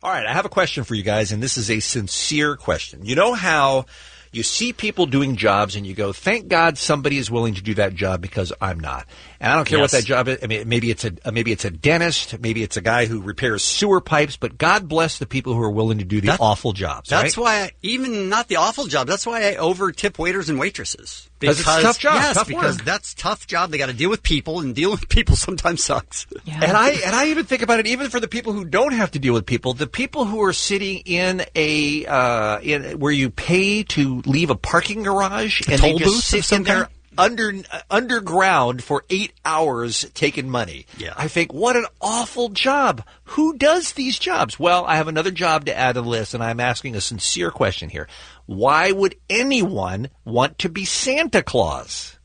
All right, I have a question for you guys, and this is a sincere question. You know how you see people doing jobs and you go, thank God somebody is willing to do that job because I'm not. And I don't care what that job is. I mean, maybe it's a dentist, maybe it's a guy who repairs sewer pipes, but God bless the people who are willing to do the awful jobs. That's why, even not the awful job, that's why I over-tip waiters and waitresses. Because it's a tough job. Yes, tough because work. that's a tough job. They got to deal with people, and dealing with people sometimes sucks. Yeah. And I even think about it, even for the people who don't have to deal with people, the people who are sitting in where you pay to leave a parking garage and they just sit in there underground for 8 hours taking money. Yeah. I think, what an awful job. Who does these jobs? Well, I have another job to add to the list, and I'm asking a sincere question here. Why would anyone want to be Santa Claus?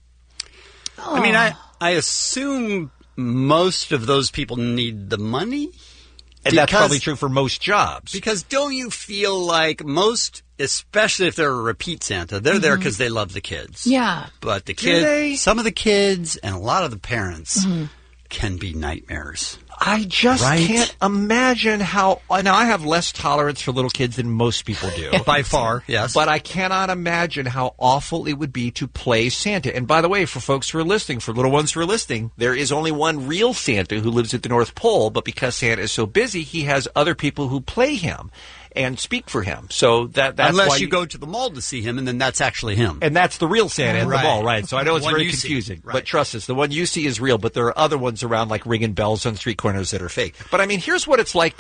Oh. I mean, I assume most of those people need the money. And that's probably true for most jobs. Because don't you feel like most, especially if they're a repeat Santa, they're there because they love the kids. Yeah. But the kids, some of the kids and a lot of the parents can be nightmares. I just can't imagine how. Now, I have less tolerance for little kids than most people do. By far, yes. But I cannot imagine how awful it would be to play Santa. And by the way, for folks who are listening, for little ones who are listening, there is only one real Santa who lives at the North Pole. But because Santa is so busy, he has other people who play him and speak for him. So that's unless why you go to the mall to see him, and then that's actually him. And that's the real Santa in the mall, right? So I know it's The one very you see. confusing. Right. But trust us, the one you see is real, but there are other ones around like ringing bells on street corners that are fake. But I mean, here's what it's like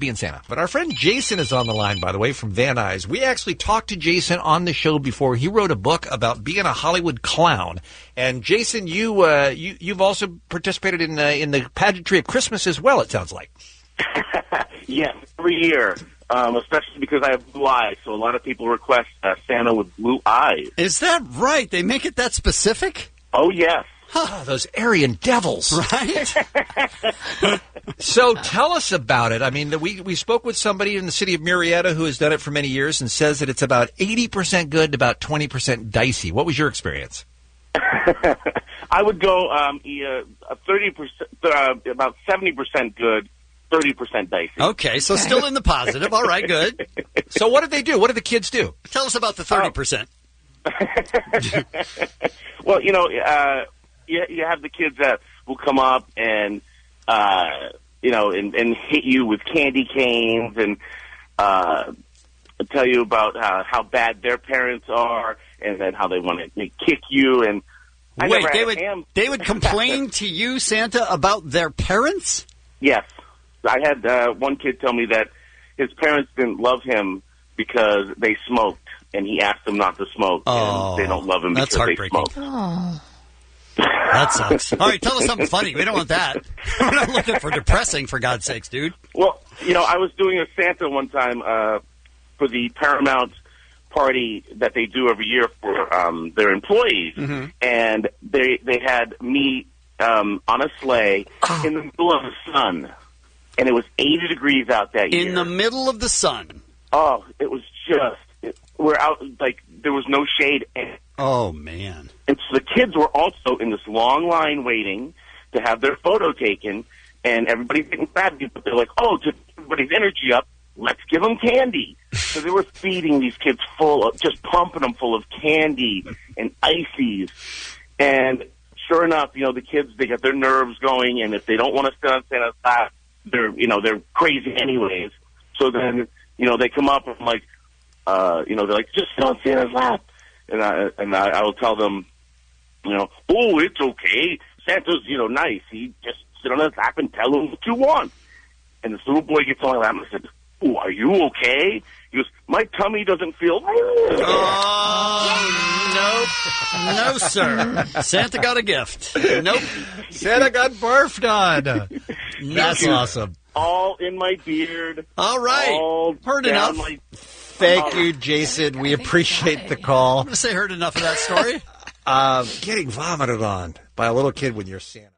being Santa. But our friend Jason is on the line, by the way, from Van Nuys. We actually talked to Jason on the show before. He wrote a book about being a Hollywood clown. And Jason, you've also participated in the pageantry of Christmas as well, it sounds like. Yes, every year. Especially because I have blue eyes, so a lot of people request Santa with blue eyes. Is that right? They make it that specific? Oh, yes. Oh, those Aryan devils. Right? So tell us about it. I mean, we spoke with somebody in the city of Marietta who has done it for many years and says that it's about 80% good, about 20% dicey. What was your experience? I would go 30%, about 70% good, 30% dicey. Okay, so still in the positive. All right, good. So what did they do? What did the kids do? Tell us about the 30%. Well, you have the kids that will come up and, and hit you with candy canes and tell you about how bad their parents are and then how they want to kick you. And wait, they would complain to you, Santa, about their parents? Yes. I had one kid tell me that his parents didn't love him because they smoked, and he asked them not to smoke, and they don't love him because they smoke. Oh. That sucks. All right, tell us something funny. We don't want that. We're not looking for depressing, for God's sakes, dude. Well, I was doing a Santa one time for the Paramount party that they do every year for their employees, and they had me on a sleigh in the middle of the sun. And it was 80 degrees out that year. In the middle of the sun. Oh, it was we're out, like, there was no shade. Oh, man. And so the kids were also in this long line waiting to have their photo taken, and everybody's getting sad, but they're like, to get everybody's energy up, let's give them candy. So they were feeding these kids just pumping them full of candy and ices. And sure enough, the kids, they got their nerves going, and if they don't want to sit on Santa's lap, they're crazy anyways. So then, they come up and like, they're like, just sit on Santa's lap. And I will tell them, it's okay. Santa's, nice. He just sit on his lap and tell him what you want. And this little boy gets on my lap and I said, "Oh, are you okay?" He goes, "My tummy doesn't feel." Oh, no, sir. Santa got a gift. Nope. Santa got barfed on. That's awesome. All in my beard. All right. Heard enough. Thank you, Jason. We appreciate the call. I'm going to say heard enough of that story. Getting vomited on by a little kid when you're Santa.